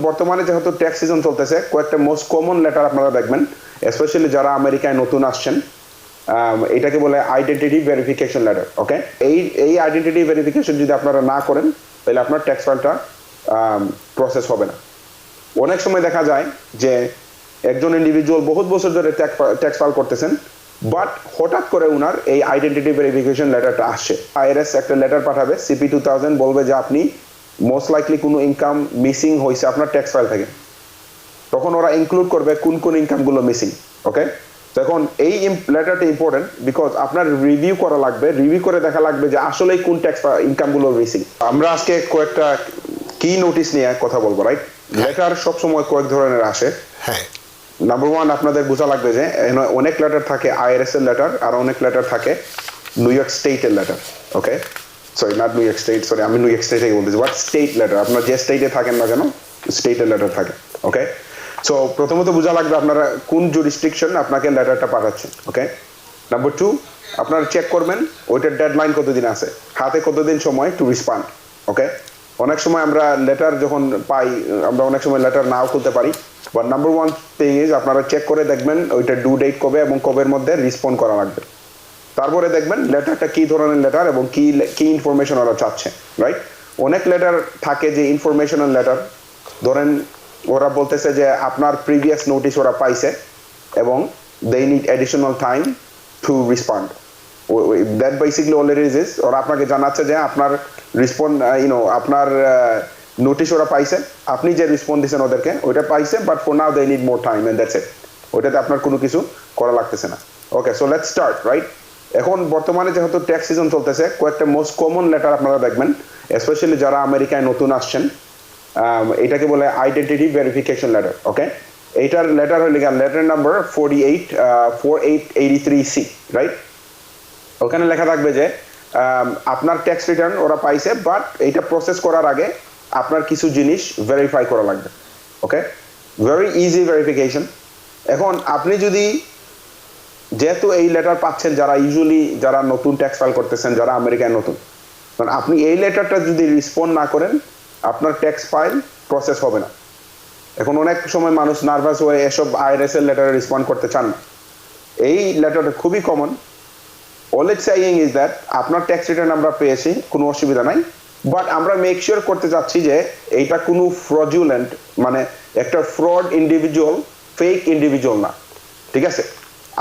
বর্তমানে যেহেতু tax season চলতেছে, কয়েকটা মোস্ট কমন লেটার আপনারা দেখবেন, স্পেশালি যারা আমেরিকায় নতুন আসছেন। এটাকে বলে আইডেন্টিটি ভেরিফিকেশন লেটার। ওকে, এই আইডেন্টিটি ভেরিফিকেশন যদি আপনারা না করেন তাহলে আপনার ট্যাক্স ফাইলটা প্রসেস হবে না। অনেক সময় দেখা যায় যে একজন ইন্ডিভিজুয়াল বহুত বছর ধরে ট্যাক্স ফাইল করতেছেন, বাট হঠাৎ করে উনার এই আইডেন্টিটি ভেরিফিকেশন লেটারটা আসছে। আইআরএস একটা লেটার পাঠাবে, CP 2000, বলবে যে আপনি মোস্ট লাইকলি কোনো ইনকাম মিসিং হয়েছে আপনার ট্যাক্স ফাইল থেকে। তখন ওরা ইনক্লুড করবে কোন কোন ইনকামগুলো মিসিং। ওকে, তখন এই লেটারটা ইম্পর্টেন্ট, বিকজ আপনার রিভিউ করা লাগবে, রিভিউ করে দেখা লাগবে যে আসলেই কোন ট্যাক্স ইনকামগুলো মিসিং। আমরা আজকে কয়েকটা কি নোটিশ নিয়ে কথা বলবো, রাইট? লেটার সবসময় কয়েক ধরনের আসে। হ্যাঁ, নাম্বার ওয়ান, আপনাদের বোঝা লাগবে যে অনেক লেটার থাকে আইআরএস এর লেটার, আর অনেক লেটার থাকে নিউ ইয়র্ক স্টেটের letter. Okay, sorry, not new York state, sorry, আমি নিউ ইয়র্ক স্টেট থেকে বলতেছি। বাট স্টেট লেটার, আপনার যে স্টেটে থাকেন না কেন, স্টেটের লেটার থাকে। ওকে, সো প্রথমত বোঝা লাগবে আপনারা কোন জুরিসডিকশন আপনাকে লেটারটা পাঠাচ্ছেন। ওকে, নাম্বার টু, আপনারা চেক করবেন ওইটার ডেডলাইন কতদিন আছে, হাতে কতদিন সময় টু রেসপন্ড। ওকে, অনেক সময় আমরা লেটার যখন পাই, আমরা অনেক সময় লেটার নাও খুলতে পারি। But number one thing is, আপনারা চেক করে দেখবেন ওইটা ডু ডেট কবে এবং কবের মধ্যে রেসপন্ড করা লাগবে। তারপরে দেখবেন লেটারটা কি ধরনের লেটার এবং কি ইনফরমেশন ওরা চাচ্ছে, রাইট? অনেক লেটার থাকে যে ইনফরমেশনাল লেটার, ধরেন ওরা বলতেছে যে আপনার প্রিভিয়াস নোটিশ ওরা পাইছে এবং they need additional time to respond. That basically all it is, ওরা আপনাকে জানাচ্ছে যে আপনার আপনার নোটিশ ওরা পাইছে, আপনি যে রেসপন্ড দিয়েছেন ওদেরকে ওইটা পাইছে, but for now they need more time and that's it. ওইটাতে আপনার কোনো কিছু করা লাগতেছে না। Okay, so let's start, right? এখন বর্তমানে যেহেতু ট্যাক্স সিজন চলতেছে, কয়েকটা মোস্ট কমন লেটার আপনারা দেখবেন, স্পেশালি যারা আমেরিকায় নতুন আসছেন। এটাকে বলে আইডেন্টিটি ভেরিফিকেশন লেটার। ওকে, এইটার লেটার হলে লেটার নাম্বার 4883C, রাইট? ওখানে লেখা থাকবে যে আপনার ট্যাক্স রিটার্ন ওরা পাইছে, বাট এইটা প্রসেস করার আগে আপনার কিছু জিনিস ভেরিফাই করা লাগবে। ওকে, ভেরি ইজি ভেরিফিকেশন। এখন আপনি যদি, যেহেতু এই লেটার পাচ্ছেন যারা নতুন ট্যাক্স ফাইল করতেছেন, যারা আমেরিকায় নতুন, কারণ আপনি এই লেটারটা যদি রেসপন্ড না করেন আপনার ট্যাক্স ফাইল প্রসেস হবে না। এখন অনেক সময় মানুষ নার্ভাস হয়ে এসব আইআরএস এর লেটারে রেসপন্ড করতে চান না। এই লেটারটা খুবই common. All it's saying is that আপনার ট্যাক্স রিটার্ন আমরা পেয়েছি, কোনো অসুবিধা নাই, বাট আমরা মেক শিওর করতে চাচ্ছি যে এইটা কোনো ফ্রডুলেন্ট, মানে একটা ফ্রড ইন্ডিভিজুয়াল, ফেক ইন্ডিভিজুয়াল না। ঠিক আছে?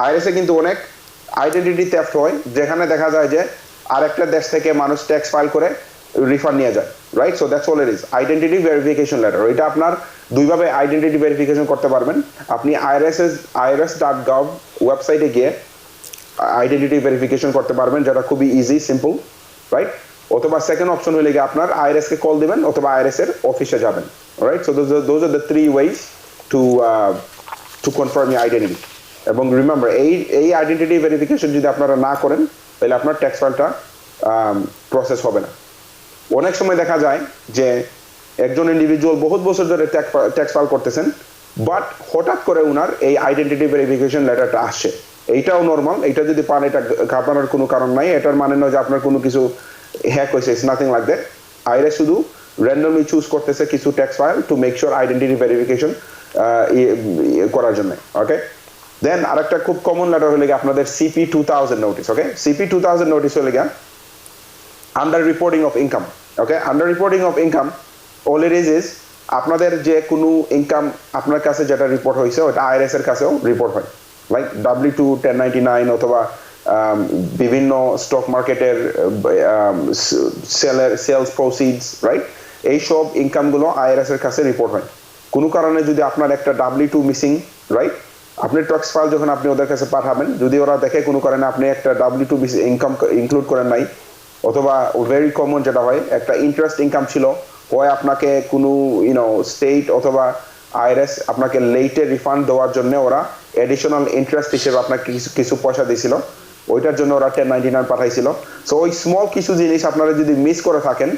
আইআরএসে কিন্তু অনেক আইডেন্টিটি থেফট হয়, যেখানে দেখা যায় যে আরেকটা দেশ থেকে মানুষ ট্যাক্স ফাইল করে রিফান্ড নিয়ে যায়, right? So that's all it is, identity verification letter. এটা আপনার দুইভাবে আইডেন্টিটি ভেরিফিকেশন করতে পারবেন। আপনি irs.gov ওয়েবসাইটে গিয়ে আইডেন্টিটি ভেরিফিকেশন করতে পারবেন, যেটা খুবই ইজি, সিম্পল, রাইট? অথবা সেকেন্ড অপশন হলে গিয়ে আপনার আইআরএস কে কল দিবেন অথবা আইআরএস এর অফিসে যাবেন, right? So those are the three ways to confirm your identity. এবং রিমেম্বার, এই আইডেন্টিটি ভেরিফিকেশন যদি আপনারা না করেন তাহলে আপনার ট্যাক্স ফাইলটা প্রসেস হবে না। অনেক সময় দেখা যায় যে একজন ইন্ডিভিজুয়াল বহুত বছর ধরে ট্যাক্স ফাইল করতেছেন, বাট হঠাৎ করে উনার এই আইডেন্টিটি ভেরিফিকেশন লেটারটা আসছে। এইটাও নর্মাল, এটা যদি পান এটা ঘাবড়ানোর কোনো কারণ নাই। এটার মানে নয় যে আপনার কোনো কিছু হ্যাক হয়েছে, it's nothing like that. IRS শুধু র্যান্ডমলি চুজ করতেছে কিছু tax file to make sure identity verification করার জন্য। ওকে, দেন আরেকটা খুব কমন লেটার হলে গিয়ে আপনাদের CP 2000 নোটিস। ওকে, CP 2000 নোটিস হলে গিয়ে under reporting of income. Okay, under reporting of income all it is আপনাদের যে কোনো ইনকাম আপনার কাছে যেটা রিপোর্ট হয়েছে ওটা আইআরএস এর কাছেও রিপোর্ট হয়, লাইক W2, 1099 অথবা বিভিন্ন স্টক মার্কেটের সেলস প্রসিডস, রাইট? এইসব ইনকামগুলো আইআরএস এর কাছে রিপোর্ট হয়। কোনো কারণে যদি আপনার একটা W2 মিসিং, রাইট, আপনি ট্যাক্স ফাইল যখন আপনি ওদের কাছে পাঠাবেন, যদি ওরা দেখে কোনো কারণে আপনি একটা W2 ইনকাম ইনক্লুড করেন নাই, অথবা ভেরি কমন যেটা হয় একটা ইন্টারেস্ট ইনকাম ছিল, হয় আপনাকে কোনো স্টেট অথবা আইআরএস আপনাকে লেটে রিফান্ড দেওয়ার জন্য ওরা এডিশনাল ইন্টারেস্ট হিসেবে আপনাকে কিছু পয়সা দিয়েছিল, ওইটার জন্য ওরা 1099 পাঠাইছিল। সো ওই স্মল কিছু জিনিস আপনারা যদি মিস করে থাকেন,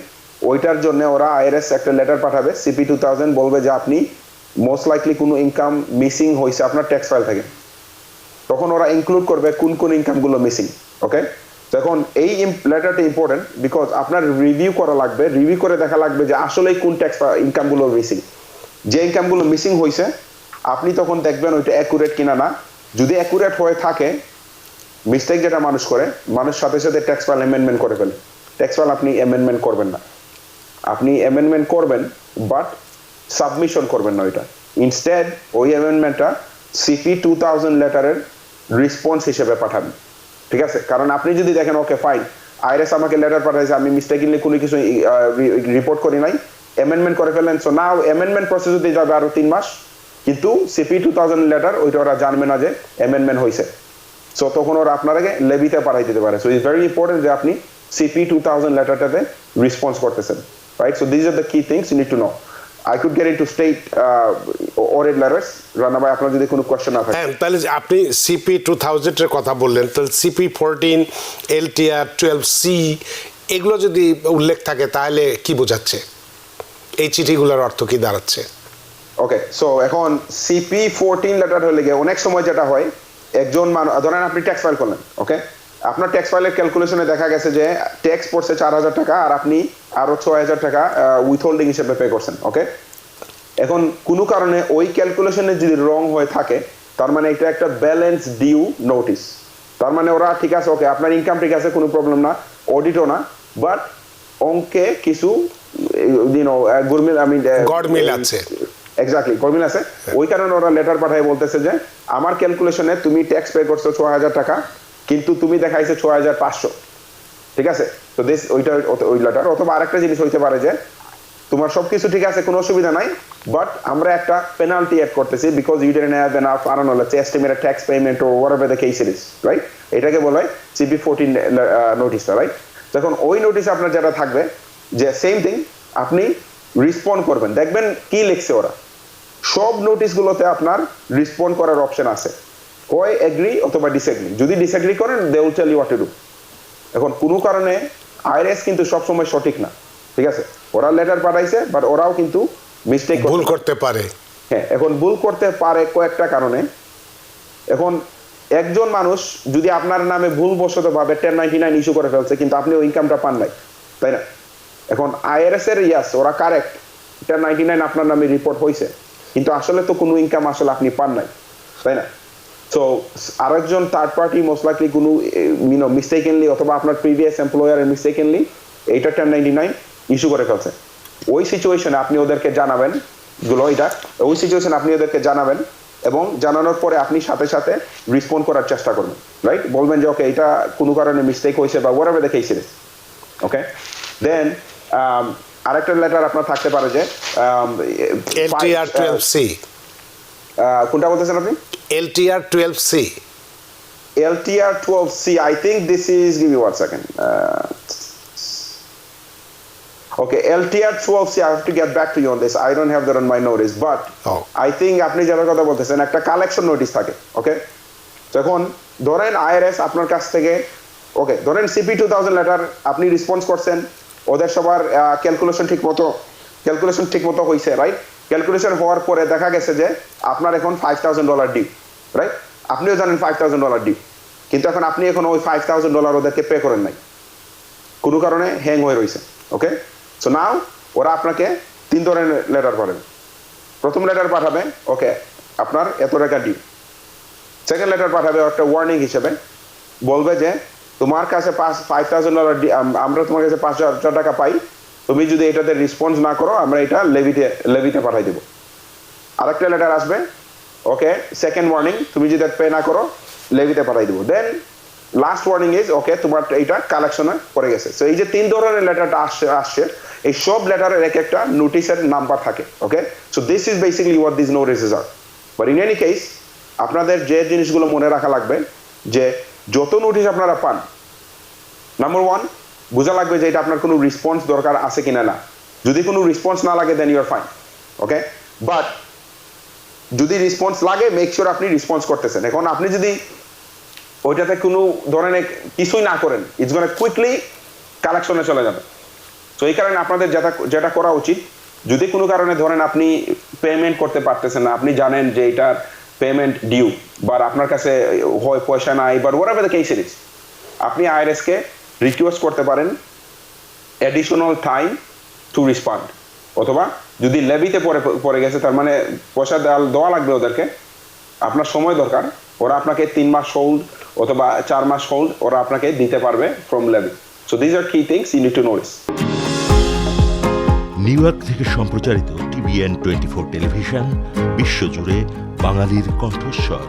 ওইটার জন্য ওরা আইআরএস একটা লেটার পাঠাবে, CP 2000, বলবে যে আপনি মোস্ট লাইকলি কোনো ইনকাম মিসিং হয়েছে আপনার ট্যাক্স ফাইল থেকে। তখন ওরা ইনক্লুড করবে কোন কোন ইনকামগুলো মিসিং। ওকে, তখন এই লেটারটা ইম্পর্টেন্ট, বিকজ আপনার রিভিউ করা লাগবে, রিভিউ করে দেখা লাগবে যে আসলেই কোন ট্যাক্স ইনকামগুলো মিসিং। যে ইনকামগুলো মিসিং হয়েছে আপনি তখন দেখবেন ওইটা অ্যাকুরেট কিনা না। যদি অ্যাকুরেট হয়ে থাকে, মিস্টেক যেটা মানুষ করে, মানুষ সাথে সাথে ট্যাক্স ফাইল অ্যামেন্ডমেন্ট করে ফেলে। ট্যাক্স ফাইল আপনি অ্যামেন্ডমেন্ট করবেন না, আপনি অ্যামেন্ডমেন্ট করবেন বাট সাবমিশন করবেন না ওইটা। ইনস্টেড ওই অ্যামেন্ডমেন্টটা সিপি 2000 লেটারের রেসপন্স হিসেবে পাঠাবেন, ঠিক আছে? কারণ আপনি যদি দেখেন ওকে ফাইন, আইআরএস আমাকে লেটার পাঠাইছে, আমি মিস্টেকলি কোনো কিছু রিপোর্ট করি নাই, অ্যামেন্ডমেন্ট করে ফেললেন, সো নাও অ্যামেন্ডমেন্ট প্রসেস যদি যাবে আরো 3 মাস, কিন্তু সিপি 2000 লেটার ওইটা ওরা জানবে না যে অ্যামেন্ডমেন্ট হয়েছে, সো তখন ওরা আপনাকে লেবিতে পাঠাই দিতে পারে। সো ইটস ভেরি ইম্পর্টেন্ট যে আপনি সিপি 2000 লেটারটাতে রেসপন্স করতেছেন, right? So this are the key things you need to know. I could get into state audit letters. Rana ভাই, আপনার যদি কোনো কোশ্চেন না থাকে। হ্যাঁ, তাহলে আপনি সিপি 2000 এর কথা বললেন, তাহলে সিপি 14, এলটিআর 12C এগুলো যদি উল্লেখ থাকে তাহলে কি বোঝাচ্ছে? এই চিঠিগুলোর অর্থ কি দাঁড়াচ্ছে? ওকে, সো এখন সিপি 14 লেটার হলে গিয়ে অনেক সময় যেটা হয়, একজন মানুষ, ধরেন আপনি ট্যাক্স ফাইল করলেন, ওকে, আপনার ট্যাক্স ফাইলের ক্যালকুলেশনে দেখা গেছে যে ট্যাক্স পড়ছে 4000 টাকা আর আপনি আরো 6000 টাকা উইথহোল্ডিং হিসেবে পে করছেন, ওকে। এখন কোনো কারণে ওই ক্যালকুলেশনে যদি রং হয়ে থাকে, তার মানে এটা একটা ব্যালেন্স ডিউ নোটিস। তার মানে ওরা ঠিক আছে, ওকে, আপনার ইনকাম ঠিক আছে, কোনো প্রবলেম না, অডিটও না, বাট অঙ্কে কিছু গুরমিল, আমি গড়মিল আছে, এক্স্যাক্টলি গড়মিল আছে। ওই কারণে ওরা লেটার পাঠায় বলতেছে যে আমার ক্যালকুলেশনে তুমি ট্যাক্স পে করছো 6000 টাকা, কিন্তু তুমি দেখাইছে 6500, ঠিক আছে? তো দিস ওইটা ওই লেটার। অথবা আরেকটা জিনিস হইতে পারে যে তোমার সবকিছু ঠিক আছে, কোনো অসুবিধা নাই, বাট আমরা একটা পেনাল্টি অ্যাড করতেছি because you didn't have enough, I don't know, let's say estimated tax payment or whatever the case is, right? এটাকে বলা হয় সিপি 14 নোটিসটা, রাইট? যখন ওই নোটিস আপনার যেটা থাকবে যে সেম থিং, আপনি রেসপন্ড করবেন, দেখবেন কি লিখছে ওরা। সব নোটিশগুলোতে আপনার রেসপন্ড করার অপশন আছে, হয় এগ্রি অথবা ডিসএগ্রি। যদি ডিসএগ্রি করেন, they will tell you what to do. এখন কোনো কারণে আইআরএস কিন্তু সবসময় সঠিক না, ঠিক আছে? ওরা লেটার পাঠাইছে, বাট ওরাও কিন্তু মিস্টেক ভুল করতে পারে। হ্যাঁ, এখন ভুল করতে পারে কয়েকটা কারণে। এখন একজন মানুষ যদি আপনার নামে ভুলবশত ভাবে 1099 ইস্যু করে ফেলছে, কিন্তু আপনি ওই ইনকামটা পান নাই, তাই না? এখন আইআরএস এর ইয়াস, ওরা কারেক্ট, 1099 আপনার নামে রিপোর্ট হয়েছে, কিন্তু আসলে তো কোনো ইনকাম আসলে আপনি পান নাই, তাই না? সো আরেকজন থার্ড পার্টি মোস্ট লাইকলি কোনো মিস্টেকেনলি অথবা আপনার প্রিভিয়াস এমপ্লয়ারের মিস্টেকেনলি এইটা 1099 ইস্যু করে ফেলছে। ওই সিচুয়েশনে আপনি ওদেরকে জানাবেন ওই সিচুয়েশনে আপনি ওদেরকে জানাবেন, এবং জানানোর পরে আপনি সাথে সাথে রেসপন্ড করার চেষ্টা করবেন, রাইট? বলবেন যে ওকে, এটা কোনো কারণে মিস্টেক হয়েছে বা হোয়াটএভার দ্য কেস ইজ, ওকে। দেন আরেকটা লেটার আপনার থাকতে পারে যে এলটিআর 12C। কোনটা বলতেছেন আপনি? LTR 12C। LTR 12C, I think this is, give me 1 second. Okay, LTR 12C, I have to get back to you on this. I don't have that on my notice, but I think আপনি যারা কথা বলতেছেন, একটা collection notice থাকে, ওকে? যখন ধরেন IRS আপনার কাছ থেকে, ওকে, ধরেন সিপি 2000 লেটার আপনি রেসপন্স করছেন, ওদের সবার ক্যালকুলেশন ঠিক মতো হয়েছে, রাইট? ক্যালকুলেশন হওয়ার পরে দেখা গেছে যে আপনার এখন $5000 ডিউ, রাইট? আপনিও জানেন $5000 ডিউ, কিন্তু এখন আপনি এখন ওই $5000 ওদেরকে পে করেন নাই, কোনো কারণে হ্যাং হয়ে রয়েছে, ওকে? সো নাও ওরা আপনাকে 3 ধরনের লেটার পাঠাবে। প্রথম লেটার পাঠাবে, ওকে, আপনার এত টাকা ডিউ। সেকেন্ড লেটার পাঠাবে একটা ওয়ার্নিং হিসেবে, বলবে যে তোমার কাছে $5000, আমরা তোমার কাছে 5000 টাকা পাই, তুমি যদি এটাতে রেসপন্স না করো, আমরা এটা লেভিতে পাঠাই দেব। আরেকটা লেটার আসবে, ওকে, সেকেন্ড ওয়ার্নিং, তুমি যদি পে না করো, লেভিতে পাঠাই দেব। দেন লাস্ট ওয়ার্নিং ইজ, ওকে, তোমার এইটা কালেকশনে পড়ে গেছে। সো এই যে 3 ধরনের লেটারটা আসছে, এই সব লেটারের এক একটা নোটিসের নাম্বার থাকে, okay? So this is basically what this notices are. But in any case, আপনাদের যে জিনিসগুলো মনে রাখা লাগবে যে যত নোটিশ আপনারা পান, নাম্বার 1, বোঝা লাগবে যে এটা আপনার কোনো রেসপন্স দরকার আছে কিনা না। যদি কোনো রেসপন্স না লাগে, then you are fine, okay? But যদি রেসপন্স লাগে, মেক শিওর আপনি রেসপন্স করতেছেন। এখন আপনি যদি ওইটাতে কোনো ধরনের কিছুই না করেন, ইটস গোনা কুইকলি কালেকশনে চলে যাবে। তো এই কারণে আপনাদের যেটা করা উচিত, যদি কোনো কারণে ধরেন আপনি পেমেন্ট করতে পারতেছেন না, আপনি জানেন যে এটার পেমেন্ট ডিউ, বা আপনার কাছে হয় পয়সা নাই, বা হোয়াটএভার দ্য কেস ইজ, আপনি আইআরএস কে রিকোয়েস্ট করতে পারেন অ্যাডিশনাল টাইম টু রেসপন্ড, অথবা যদি লেবিতে পড়ে গেছে তার মানে পয়সা দেওয়া লাগবে ওদেরকে, আপনার সময় দরকার, ওরা আপনাকে 3 মাস হোল্ড অথবা 4 মাস হোল্ড ওরা আপনাকে দিতে পারবে from levy. So this are key things you need to notice. New York থেকে সম্প্রচারিত TVN 24 টেলিভিশন বিশ্বজুড়ে বাঙালির কণ্ঠস্বর।